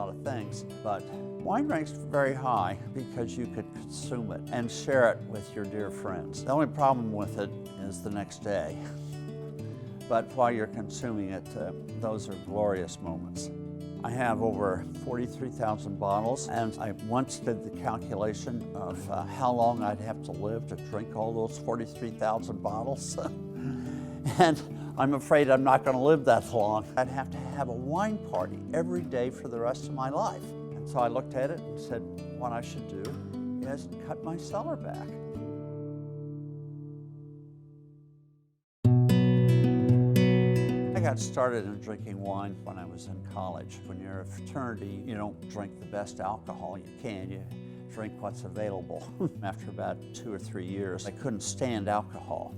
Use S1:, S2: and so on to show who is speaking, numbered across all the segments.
S1: lot of things, but wine ranks very high because you could consume it and share it with your dear friends. The only problem with it is the next day. But while you're consuming it, those are glorious moments. I have over 43,000 bottles, and I once did the calculation of how long I'd have to live to drink all those 43,000 bottles. And I'm afraid I'm not going to live that long. I'd have to have a wine party every day for the rest of my life. And so I looked at it and said, what I should do is cut my cellar back. I got started in drinking wine when I was in college. When you're a fraternity, you don't drink the best alcohol you can. You drink what's available. After about 2 or 3 years, I couldn't stand alcohol.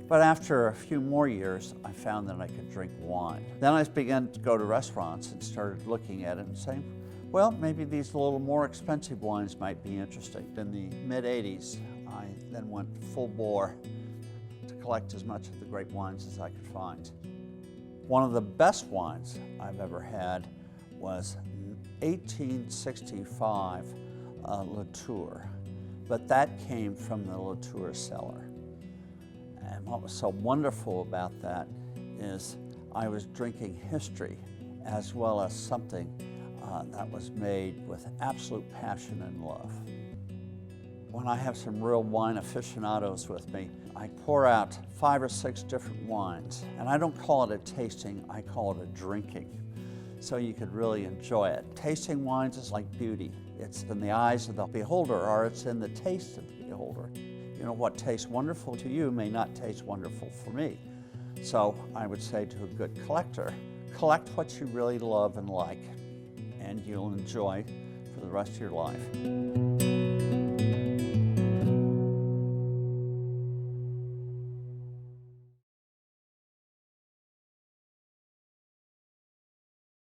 S1: But after a few more years, I found that I could drink wine. Then I began to go to restaurants and started looking at it and saying, well, maybe these little more expensive wines might be interesting. In the mid-'80s, I then went full bore to collect as much of the great wines as I could find. One of the best wines I've ever had was 1865 Latour, but that came from the Latour cellar. And what was so wonderful about that is I was drinking history as well as something that was made with absolute passion and love. When I have some real wine aficionados with me, I pour out 5 or 6 different wines. And I don't call it a tasting, I call it a drinking. So you could really enjoy it. Tasting wines is like beauty. It's in the eyes of the beholder, or it's in the taste of the beholder. You know, what tastes wonderful to you may not taste wonderful for me. So I would say to a good collector, collect what you really love and like, and you'll enjoy for the rest of your life.